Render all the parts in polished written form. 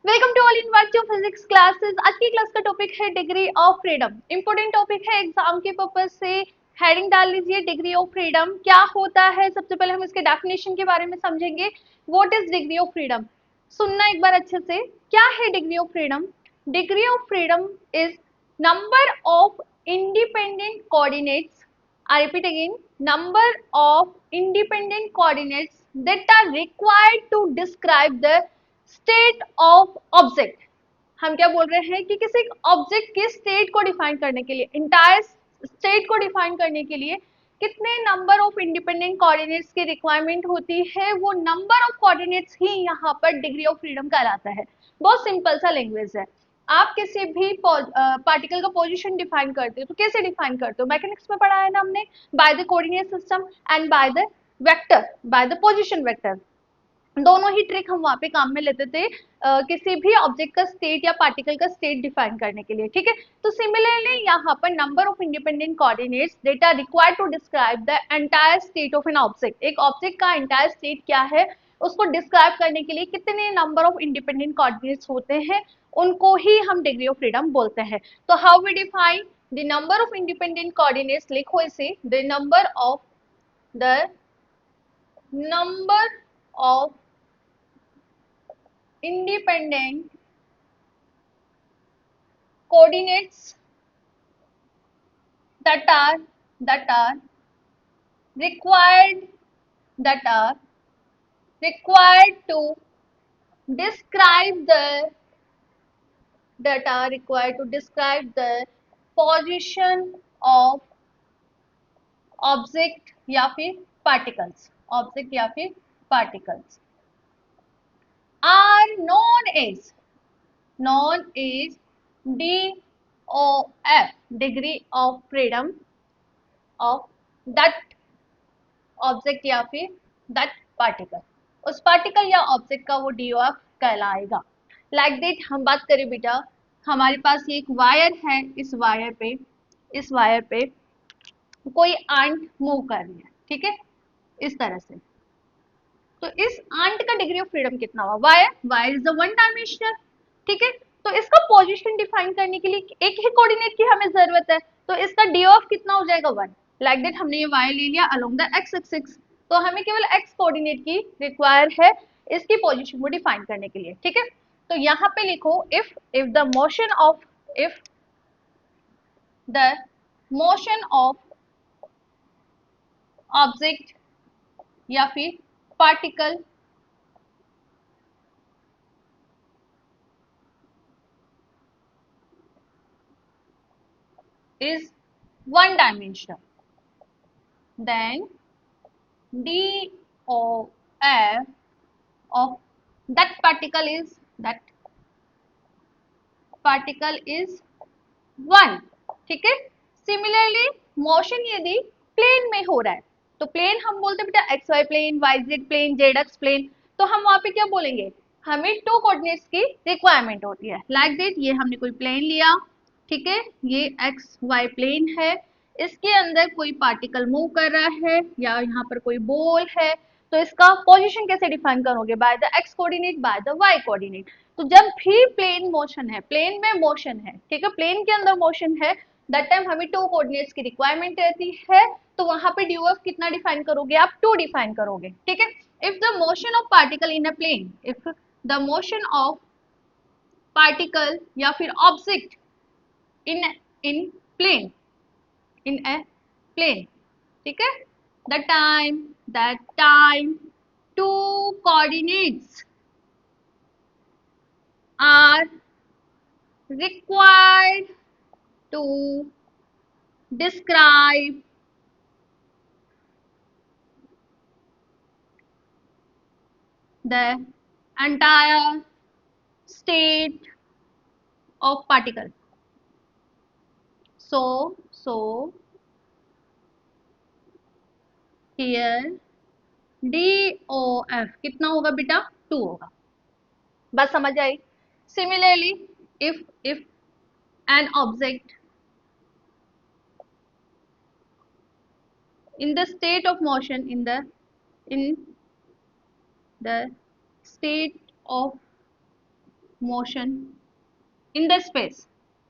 Welcome to all in virtual physics classes. आज की class का टॉपिक है degree of freedom. Important topic है, एग्जाम के पर्पज से हेडिंग डाल लीजिए डिग्री ऑफ फ्रीडम क्या होता है। सबसे पहले हम इसके डेफिनेशन के बारे में समझेंगे। What is degree of freedom, सुनना एक बार अच्छे से। क्या है degree of freedom? Degree of freedom is number of independent coordinates, I repeat again, number of independent coordinates that are required to describe the state of object. हम क्या बोल रहे हैं कि किसी ऑब्जेक्ट के स्टेट को डिफाइन करने के लिए, इंटायर स्टेट को डिफाइन करने के लिए कितने नंबर ऑफ इंडिपेंडेंट कोऑर्डिनेट्स की रिक्वायरमेंट होती है, वो नंबर ऑफ कोऑर्डिनेट्स ही यहाँ पर डिग्री ऑफ फ्रीडम कहलाता है। बहुत सिंपल सा लैंग्वेज है। आप किसी भी पार्टिकल का पोजीशन डिफाइन करते हो तो कैसे डिफाइन करते हो? मैकेनिक्स में पढ़ा है ना हमने, by the coordinate system and by the vector, by the position vector. दोनों ही ट्रिक हम वहां पे काम में लेते थे किसी भी ऑब्जेक्ट का स्टेट या पार्टिकल का स्टेट डिफाइन करने के लिए। ठीक है, तो सिमिलरली यहाँ पर number of independent coordinates that are required to describe the entire state of an object. एक ऑब्जेक्ट का एंटायर स्टेट क्या है उसको डिस्क्राइब करने के लिए कितने नंबर ऑफ इंडिपेंडेंट कोऑर्डिनेट्स होते हैं, उनको ही हम डिग्री ऑफ फ्रीडम बोलते हैं। तो how we define the number of independent coordinates? लिखो इसे, the number of independent coordinates that are that are required that are required to describe the that are required to describe the position of object या फिर particles, object या फिर particles are known as DOF, degree of freedom of that object या फिर that particle. उस particle या object का वो डीओएफ कहलाएगा। लाइक दैट हम बात करें बेटा, हमारे पास ये एक वायर है, इस वायर पे कोई आंट मूव कर रही है, ठीक है, इस तरह से। तो इस आंट का डिग्री ऑफ फ्रीडम कितना हुआ? Wire is the one dimensional, ठीक है। तो इसका पोजीशन डिफाइन करने के लिए एक ही कोऑर्डिनेट की हमें जरूरत है, तो इसका डी ऑफ कितना हो जाएगा? वन। लाइक दैट हमने ये वायर ले लिया अलोंग द एक्स एक्सिस, तो हमें केवल एक्स कोऑर्डिनेट की रिक्वायर है इसकी पोजीशन को डिफाइन करने के लिए, ठीक है। तो यहाँ पे लिखो, if the motion of object या फिर particle is one dimensional, then DOF of that particle is one, ठीक है। सिमिलरली मोशन यदि प्लेन में हो रहा है, तो प्लेन हम बोलते हैं बेटा x y plane, y z plane, z x plane, तो हम वहां पे क्या बोलेंगे? हमें टू कोऑर्डिनेट्स की रिक्वायरमेंट होती है। लाइक दैट ये हमने कोई प्लेन लिया, ठीक है, ये एक्स वाई प्लेन है, इसके अंदर कोई पार्टिकल मूव कर रहा है या यहाँ पर कोई बॉल है, तो इसका पोजीशन कैसे डिफाइन करोगे? By the x coordinate, by the y coordinate. तो जब भी प्लेन मोशन है, प्लेन में मोशन है, ठीक है, प्लेन के अंदर मोशन है, दैट टाइम हमें टू कोऑर्डिनेट्स की रिक्वायरमेंट रहती है, तो वहां पे ड्यू ऑफ कितना डिफाइन करोगे? आप टू डिफाइन करोगे, ठीक है। If the motion of particle in a plane, if the motion of particle या फिर object in in plane, in a plane, ठीक है, that time two coordinates are required to describe the entire state of particle. So here DOF कितना होगा बेटा? To होगा। बस समझ आई? Similarly, if an object in the state of motion, in the state of motion in the space,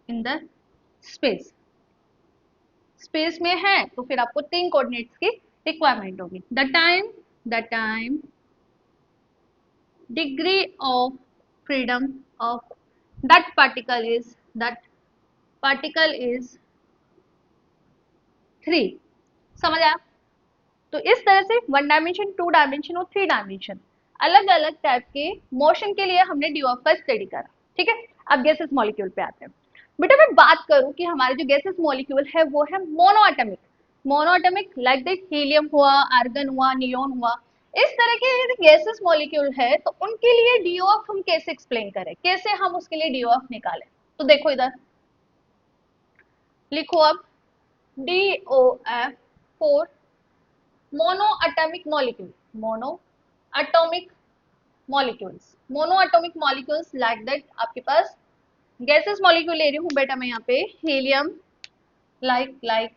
in the space, space में है तो फिर आपको 3 कोऑर्डिनेट्स की रिक्वायरमेंट होगी। The time degree of freedom of that particle is 3। समझ आया? तो इस तरह से 1 डायमेंशन, 2 डायमेंशन और 3 डायमेंशन अलग अलग टाइप के मोशन के लिए हमने डी ऑफ का स्टडी करा। ठीक है, अब गैसेस मॉलिक्यूल पे आते हैं। बेटा मैं बात करूं कि हमारे जो गैसेस मॉलिक्यूल है वो है monoatomic. Monoatomic like that helium हुआ, आर्गन हुआ, नियोन हुआ, इस तरह के यदि गैसेस मॉलिक्यूल है तो उनके लिए डी ऑफ हम कैसे एक्सप्लेन करें, कैसे हम उसके लिए डी ऑफ निकालें। तो देखो इधर लिखो अब DOF for monoatomic molecule, monoatomic molecules, monoatomic molecules like that आपके पास गैसेस मॉलिक्यूल ले रही हूँ बेटा मैं यहाँ पे, हीलियम लाइक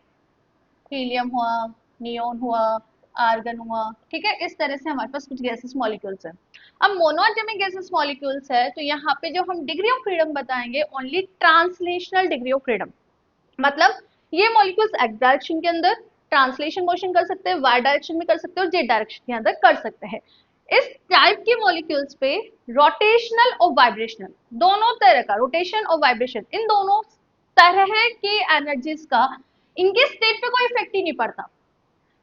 हीलियम हुआ, नियोन हुआ, आर्गन हुआ। ठीक है, इस तरह से हमारे पास कुछ गैसेस मॉलिक्यूल्स हैं। अब मोनोएटॉमिक गैसेस मॉलिक्यूल्स है तो यहाँ पे जो हम डिग्री ऑफ फ्रीडम बताएंगे only translational degree of freedom, मतलब ये मॉलिक्यूल्स एक्स डायरेक्शन के अंदर ट्रांसलेशन मोशन कर सकते हैं, वाई डायरेक्शन में कर सकते हैं और जेड डायरेक्शन के अंदर कर सकते हैं। इस टाइप के मॉलिक्यूल्स पे रोटेशनल और वाइब्रेशनल दोनों तरह का, रोटेशन और वाइब्रेशन इन दोनों तरह के एनर्जीज का इनके स्टेट पे कोई इफेक्ट ही नहीं पड़ता।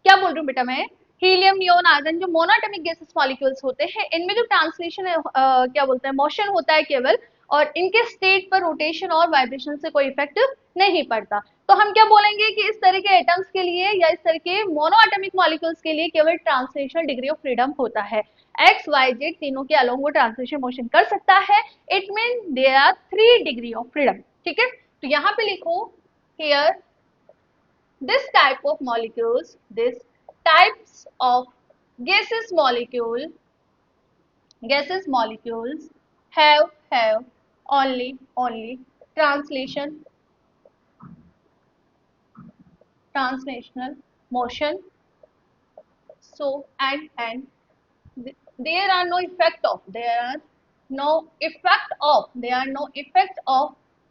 क्या बोल रही हूँ बेटा मैं, हीलियम, नियोन, आर्गन जो मोनोएटॉमिक गैसेस मॉलिक्यूल्स होते हैं इनमें जो ट्रांसलेशन क्या बोलते हैं मोशन होता है केवल, और इनके स्टेट पर रोटेशन और वाइब्रेशन से कोई इफेक्ट नहीं पड़ता। तो हम क्या बोलेंगे कि इस तरह के एटम्स के लिए या इस तरह के मोनोएटॉमिक मॉलिक्यूल्स के लिए केवल ट्रांसलेशनल डिग्री ऑफ फ्रीडम होता है। एक्स वाई जेड तीनों के अलोंग वो ट्रांसलेशन मोशन कर सकता है। It mean there are 3 degree of freedom. ठीक है, तो यहाँ पे लिखो here this type of molecules, this types of gases molecules have only translational motion. So and there are no effect of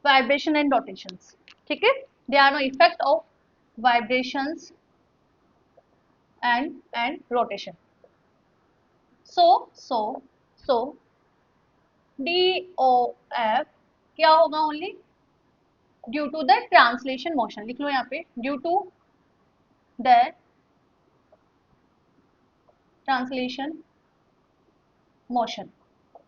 vibration and rotations. ठीक है, there are no effect of vibrations and rotation. So DOF क्या होगा, only due to the translation motion. लिख लो यहाँ पे due to the translation motion.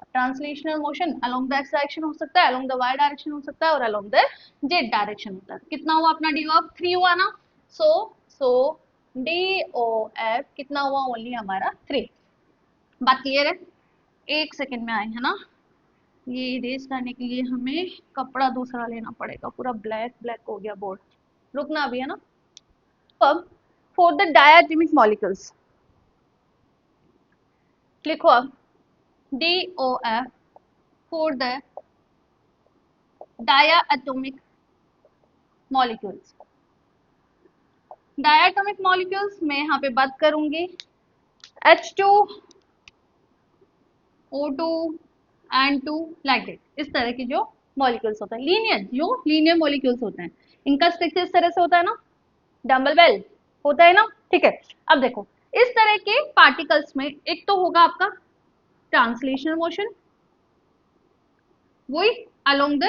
Translational motion along the x direction हो सकता है, अलोंग द वाई डायरेक्शन हो सकता है और अलोंग द जेड डायरेक्शन होता है। कितना हुआ अपना डी ऑफ 3 हुआ ना। सो DOF कितना हुआ, ओनली हमारा 3। बात क्लियर है? 1 सेकेंड में आए है ना, ये इरेज करने के लिए हमें कपड़ा दूसरा लेना पड़ेगा, पूरा ब्लैक ब्लैक हो गया बोर्ड, रुकना भी है ना। अब फॉर द डायटोमिक मॉलिक्यूल्स लिखो अब DOF for the diatomic molecules. Diatomic molecules में यहाँ पे बात करूंगी H2O2 N2 लाइक दैट, इस तरह के जो मॉलिक्यूल्स होते हैं लीनियर मॉलिक्यूल्स होते हैं, इनका स्ट्रक्चर इस तरह से होता है ना, डम्बल बेल होता है ना। ठीक है, अब देखो इस तरह के पार्टिकल्स में एक तो होगा आपका ट्रांसलेशनल मोशन, वही along the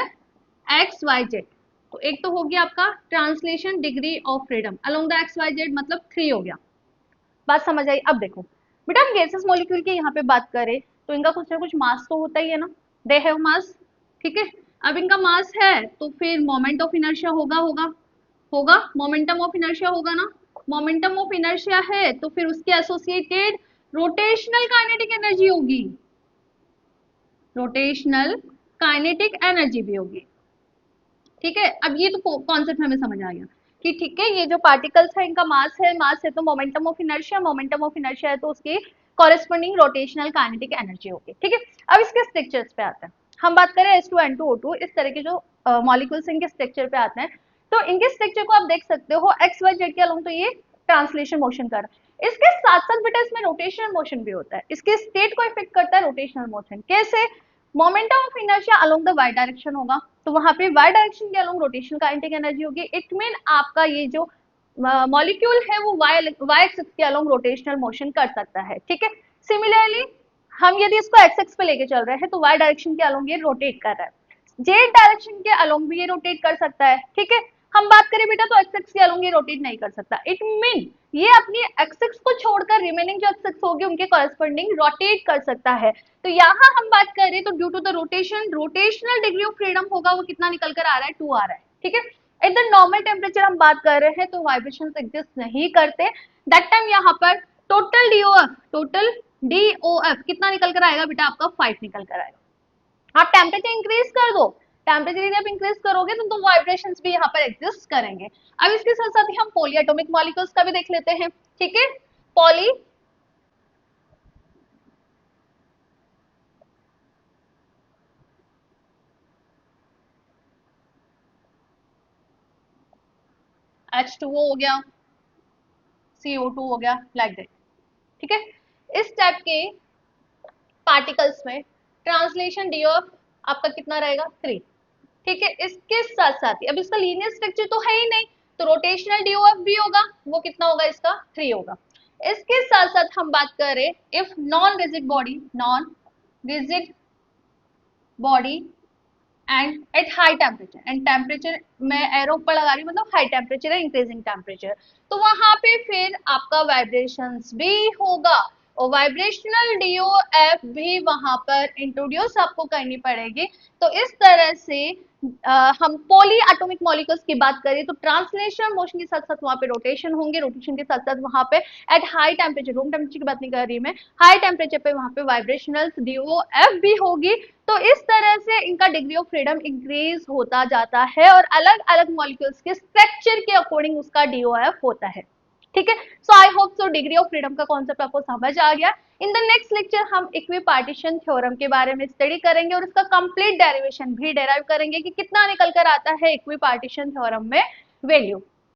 x y z. तो एक तो हो गया आपका translation degree of freedom along the x y z, मतलब 3 हो गया। बात समझ आई? अब देखो बेटा हम गैसेस मॉलिक्यूल की यहाँ पे बात करें तो इनका कुछ ना कुछ मास तो होता ही है ना, दे हैव मास। ठीक है, अब इनका मास है तो फिर मोमेंट ऑफ इनर्शिया होगा मोमेंटम ऑफ इनर्शिया होगा ना। मोमेंटम ऑफ इनर्शिया है तो फिर उसके एसोसिएटेड रोटेशनल काइनेटिक एनर्जी होगी, रोटेशनल काइनेटिक एनर्जी भी होगी। ठीक है, अब ये तो कॉन्सेप्ट हमें समझ आ गया कि ठीक है ये जो पार्टिकल्स है इनका मास है तो मोमेंटम ऑफ इनर्शिया है तो उसकी कॉरेस्पॉन्डिंग रोटेशनल काइनेटिक एनर्जी होगी। ठीक है, अब इसके स्ट्रक्चर्स पे आते हैं। हम बात करें H2N2O2 इस तरह के जो मॉलिक्यूल्स इनके स्ट्रक्चर पे आते हैं, तो इनके स्ट्रक्चर को आप देख सकते हो एक्स वाई जेड के अलोंग, तो ये ट्रांसलेशन मोशन कर रहा है। इसके साथ साथ बेटा इसमें रोटेशनल मोशन भी होता है, इसके स्टेट को इफेक्ट करता है रोटेशनल मोशन। कैसे? Momentum of inertia along the y direction होगा, तो वहां पे वाई डायरेक्शन के अलोंग रोटेशन काइनेटिक एनर्जी होगी। इट मीन आपका ये जो मॉलिक्यूल है वो वाई एक्सिस के अलोंग रोटेशनल मोशन कर सकता है, ठीक है। सिमिलरली हम यदि इसको एक्स एक्स पे लेके चल रहे हैं तो वाई डायरेक्शन के अलोंग ये रोटेट कर रहा है, जेड डायरेक्शन के अलोंग भी ये रोटेट कर सकता है, ठीक है। हम बात करें बेटा तो एक्स एक्स के अलोंग ये रोटेट नहीं कर सकता। इट मीन ये अपनी एक्स एक्स को छोड़कर रिमेनिंग जो एक्स एक्स होगी उनके कॉरेस्पॉन्डिंग रोटेट कर सकता है। तो यहाँ हम बात करें तो due to the rotation, rotational degree of freedom होगा वो कितना निकल कर आ रहा है, 2 आ रहा है, ठीक है। एट द नॉर्मल टेम्परेचर हम बात कर रहे हैं तो वाइब्रेशन एग्जिस्ट नहीं करते, दैट टाइम यहाँ पर टोटल डीओएफ कितना निकल कर आएगा बेटा, आपका 5 निकल कर आएगा। आप टेम्परेचर इंक्रीज कर दो, टेम्परेचर यदि आप इंक्रीज करोगे तो वाइब्रेशंस भी यहाँ पर एग्जिस्ट करेंगे। अब इसके साथ साथ ही हम पॉली एटॉमिक मॉलिक्यूल्स का भी देख लेते हैं, ठीक है। पॉली H2O हो गया, CO2 हो गया, लाइक दैट, ठीक है। इस टाइप के पार्टिकल्स में ट्रांसलेशन डी ऑफ आपका कितना रहेगा, 3, ठीक है। इसके साथ साथ ही अब इसका लीनियर स्ट्रक्चर तो है ही नहीं, तो रोटेशनल डी ऑफ भी होगा, वो कितना होगा इसका, 3 होगा। इसके साथ साथ हम बात करें if non rigid body and at high temperature, and temperature मैं एरो ऊपर लगा रही हूँ मतलब हाई टेम्परेचर है, इंक्रीजिंग टेम्परेचर, तो वहां पे फिर आपका वाइब्रेशंस भी होगा और वाइब्रेशनल डीओएफ भी वहां पर इंट्रोड्यूस आपको करनी पड़ेगी। तो इस तरह से हम पॉली एटॉमिक मॉलिक्यूल्स की बात करें तो ट्रांसलेशन मोशन के साथ साथ वहां पे रोटेशन होंगे, रोटेशन के साथ साथ वहां पे at high temperature, room temperature की बात नहीं कर रही मैं, हाई टेम्परेचर पे वहां पे वाइब्रेशनल डीओएफ भी होगी। तो इस तरह से इनका डिग्री ऑफ फ्रीडम इंक्रीज होता जाता है और अलग अलग मॉलिक्यूल्स के स्ट्रक्चर के अकॉर्डिंग उसका डीओएफ होता है, ठीक है। So I hope so degree of freedom का कॉन्सेप्ट आपको समझ आ गया। इन द नेक्स्ट लेक्चर हम इक्विपार्टीशन थ्योरम के बारे में स्टडी करेंगे और इसका कंप्लीट डेरिवेशन भी डेराइव करेंगे कि कितना निकल कर आता है इक्विपार्टीशन थ्योरम में वैल्यू।